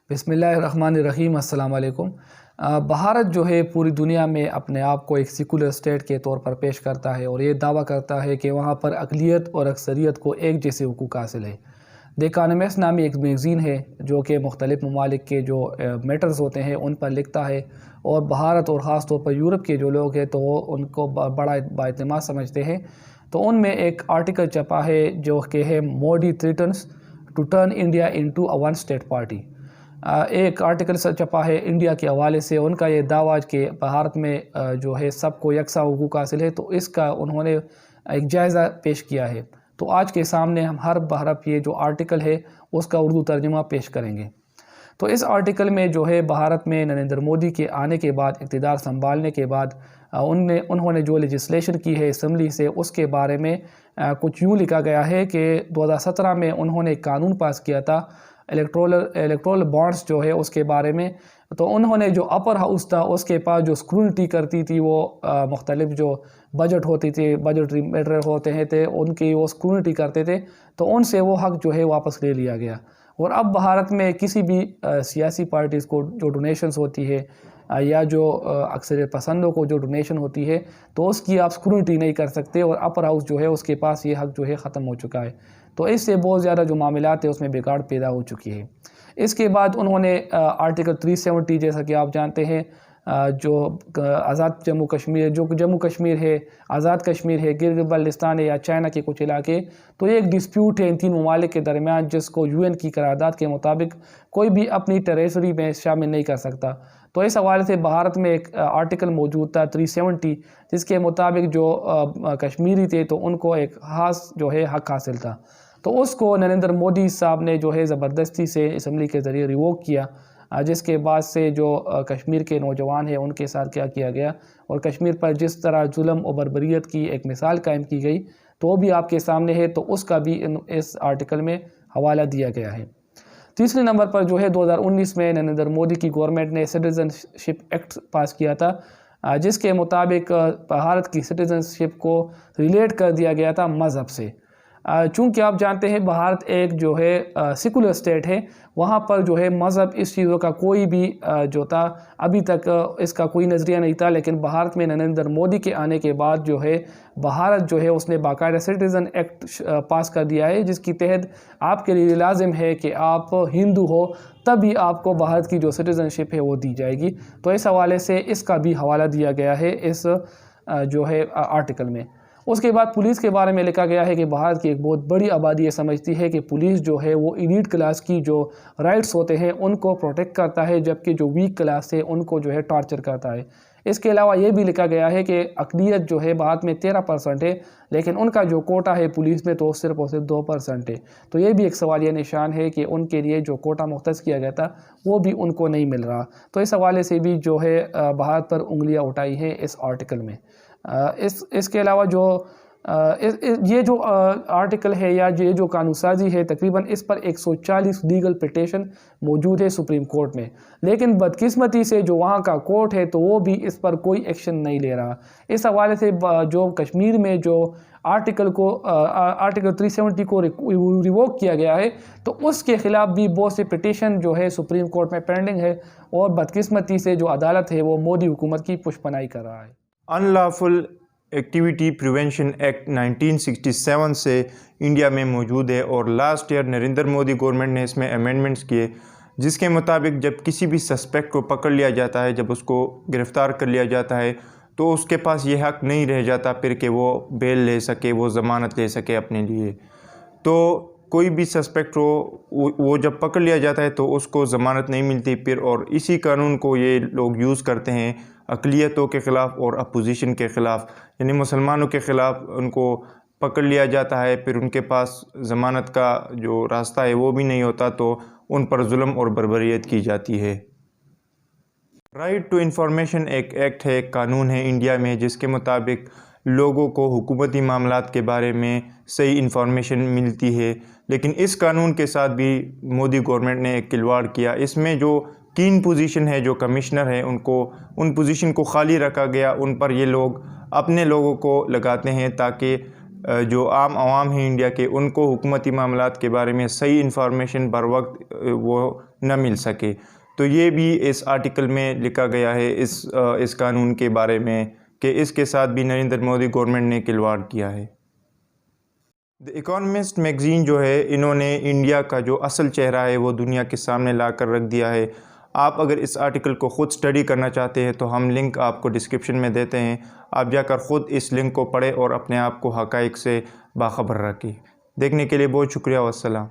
بسم اللہ الرحمن الرحیم۔ السلام علیکم۔ بھارت جو ہے پوری دنیا میں اپنے آپ کو ایک سیکولر اسٹیٹ کے طور پر پیش کرتا ہے اور یہ دعویٰ کرتا ہے کہ وہاں پر اقلیت اور اکثریت کو ایک جیسے حقوق حاصل ہے۔ دی اکانومسٹ نامی ایک میگزین ہے جو کہ مختلف ممالک کے جو میٹرز ہوتے ہیں ان پر لکھتا ہے، اور بھارت اور خاص طور پر یورپ کے جو لوگ ہیں تو وہ ان کو بڑا بااعتماد سمجھتے ہیں۔ تو ان میں ایک آرٹیکل چھپا ہے جو کہ ہے Modi threatens to turn India into a one state party. ایک آرٹیکل چھپا ہے انڈیا کے حوالے سے، ان کا یہ دعویٰ کہ بھارت میں جو ہے سب کو یکساں حقوق حاصل ہے، تو اس کا انہوں نے ایک جائزہ پیش کیا ہے۔ تو آج کے سامنے ہم ہر بھارت یہ جو آرٹیکل ہے اس کا اردو ترجمہ پیش کریں گے۔ تو اس آرٹیکل میں جو ہے بھارت میں نریندر مودی کے آنے کے بعد، اقتدار سنبھالنے کے بعد انہوں نے جو لیجسلیشن کی ہے اسمبلی سے، اس کے بارے میں کچھ یوں لکھا گیا ہے کہ 2017 میں انہوں نے ایک قانون پاس کیا تھا الیکٹرول بانڈز جو ہے اس کے بارے میں۔ تو انہوں نے جو اپر ہاؤس تھا اس کے پاس جو اسکروٹنی کرتی تھی، وہ مختلف جو بجٹ ہوتی تھی، بجٹری میٹر ہوتے ہیں تھے، ان کی وہ اسکروٹنی کرتے تھے، تو ان سے وہ حق جو ہے واپس لے لیا گیا۔ اور اب بھارت میں کسی بھی سیاسی پارٹیز کو جو ڈونیشنز ہوتی ہے یا جو اکثریت پسندوں کو جو ڈونیشن ہوتی ہے، تو اس کی آپ اسکروٹنی نہیں کر سکتے، اور اپر ہاؤس جو ہے اس کے پاس یہ حق جو ہے ختم ہو چکا ہے۔ تو اس سے بہت زیادہ جو معاملات ہیں اس میں بگاڑ پیدا ہو چکی ہے۔ اس کے بعد انہوں نے آرٹیکل 370 جیسا کہ آپ جانتے ہیں، جو آزاد جموں کشمیر، جو جموں کشمیر ہے، آزاد کشمیر ہے، گلگت بلتستان ہے یا چائنا کے کچھ علاقے، تو یہ ایک ڈسپیوٹ ہے ان تین ممالک کے درمیان، جس کو UN کی قرارداد کے مطابق کوئی بھی اپنی ٹیریٹری میں شامل نہیں کر سکتا۔ تو اس حوالے سے بھارت میں ایک آرٹیکل موجود تھا 370، جس کے مطابق جو کشمیری تھے تو ان کو ایک خاص جو ہے حق حاصل تھا۔ تو اس کو نریندر مودی صاحب نے جو ہے زبردستی سے اسمبلی کے ذریعے ریووک کیا، جس کے بعد سے جو کشمیر کے نوجوان ہیں ان کے ساتھ کیا کیا گیا، اور کشمیر پر جس طرح ظلم و بربریت کی ایک مثال قائم کی گئی، تو وہ بھی آپ کے سامنے ہے، تو اس کا بھی اس آرٹیکل میں حوالہ دیا گیا ہے۔ تیسرے نمبر پر جو ہے 2019 میں نریندر مودی کی گورنمنٹ نے سٹیزن شپ ایکٹ پاس کیا تھا، جس کے مطابق بھارت کی سٹیزن شپ کو ریلیٹ کر دیا گیا تھا مذہب سے۔ چونکہ آپ جانتے ہیں بھارت ایک جو ہے سیکولر اسٹیٹ ہے، وہاں پر جو ہے مذہب اس چیزوں کا کوئی بھی جو تھا ابھی تک اس کا کوئی نظریہ نہیں تھا، لیکن بھارت میں نریندر مودی کے آنے کے بعد جو ہے بھارت جو ہے اس نے باقاعدہ سٹیزن ایکٹ پاس کر دیا ہے، جس کی تحت آپ کے لیے لازم ہے کہ آپ ہندو ہو تبھی آپ کو بھارت کی جو سٹیزن شپ ہے وہ دی جائے گی۔ تو اس حوالے سے اس کا بھی حوالہ دیا گیا ہے اس جو ہے آرٹیکل میں۔ اس کے بعد پولیس کے بارے میں لکھا گیا ہے کہ بھارت کی ایک بہت بڑی آبادی یہ سمجھتی ہے کہ پولیس جو ہے وہ ایلیٹ کلاس کی جو رائٹس ہوتے ہیں ان کو پروٹیکٹ کرتا ہے، جبکہ جو ویک کلاس ہے ان کو جو ہے ٹارچر کرتا ہے۔ اس کے علاوہ یہ بھی لکھا گیا ہے کہ اقلیت جو ہے بھارت میں 13% ہے، لیکن ان کا جو کوٹا ہے پولیس میں تو صرف اور صرف 2% ہے۔ تو یہ بھی ایک سوالیہ نشان ہے کہ ان کے لیے جو کوٹا مختص کیا گیا تھا وہ بھی ان کو نہیں مل رہا۔ تو اس حوالے سے بھی جو ہے بھارت پر انگلیاں اٹھائی ہیں اس آرٹیکل میں۔ اس کے علاوہ جو یہ جو آرٹیکل ہے یا یہ جو قانون سازی ہے، تقریباً اس پر 140 لیگل پٹیشن موجود ہے سپریم کورٹ میں، لیکن بدقسمتی سے جو وہاں کا کورٹ ہے تو وہ بھی اس پر کوئی ایکشن نہیں لے رہا۔ اس حوالے سے جو کشمیر میں جو آرٹیکل 370 کو ریووک کیا گیا ہے، تو اس کے خلاف بھی بہت سے پٹیشن جو ہے سپریم کورٹ میں پینڈنگ ہے، اور بدقسمتی سے جو عدالت ہے وہ مودی حکومت کی پشپنائی کر رہا ہے۔ ان-لافل ایکٹیویٹی پریونشن ایکٹ 1967 سے انڈیا میں موجود ہے، اور last year Narendra Modi government نے اس میں امینڈمنٹس کیے، جس کے مطابق جب کسی بھی سسپیکٹ کو پکڑ لیا جاتا ہے، جب اس کو گرفتار کر لیا جاتا ہے، تو اس کے پاس یہ حق نہیں رہ جاتا پھر کہ وہ بیل لے سکے، وہ ضمانت لے سکے اپنے لیے۔ تو کوئی بھی سسپیکٹ ہو، وہ جب پکڑ لیا جاتا ہے تو اس کو ضمانت نہیں ملتی پھر، اور اسی قانون کو یہ لوگ یوز کرتے ہیں اقلیتوں کے خلاف اور اپوزیشن کے خلاف، یعنی مسلمانوں کے خلاف ان کو پکڑ لیا جاتا ہے، پھر ان کے پاس ضمانت کا جو راستہ ہے وہ بھی نہیں ہوتا، تو ان پر ظلم اور بربریت کی جاتی ہے۔ رائٹ ٹو انفارمیشن ایک ایکٹ ہے، قانون ہے انڈیا میں، جس کے مطابق لوگوں کو حکومتی معاملات کے بارے میں صحیح انفارمیشن ملتی ہے، لیکن اس قانون کے ساتھ بھی مودی گورنمنٹ نے ایک کھلواڑ کیا۔ اس میں جو 3 پوزیشن ہے، جو کمشنر ہیں، ان پوزیشن کو خالی رکھا گیا، ان پر یہ لوگ اپنے لوگوں کو لگاتے ہیں تاکہ جو عام عوام ہیں انڈیا کے، ان کو حکومتی معاملات کے بارے میں صحیح انفارمیشن بر وقت وہ نہ مل سکے۔ تو یہ بھی اس آرٹیکل میں لکھا گیا ہے اس قانون کے بارے میں کہ اس کے ساتھ بھی نریندر مودی گورنمنٹ نے کھلواڑ کیا ہے۔ دی اکانومسٹ میگزین جو ہے، انہوں نے انڈیا کا جو اصل چہرہ ہے وہ دنیا کے سامنے لا کر رکھ دیا ہے۔ آپ اگر اس آرٹیکل کو خود سٹڈی کرنا چاہتے ہیں تو ہم لنک آپ کو ڈسکرپشن میں دیتے ہیں، آپ جا کر خود اس لنک کو پڑھیں اور اپنے آپ کو حقائق سے باخبر رکھیں۔ دیکھنے کے لیے بہت شکریہ، والسلام۔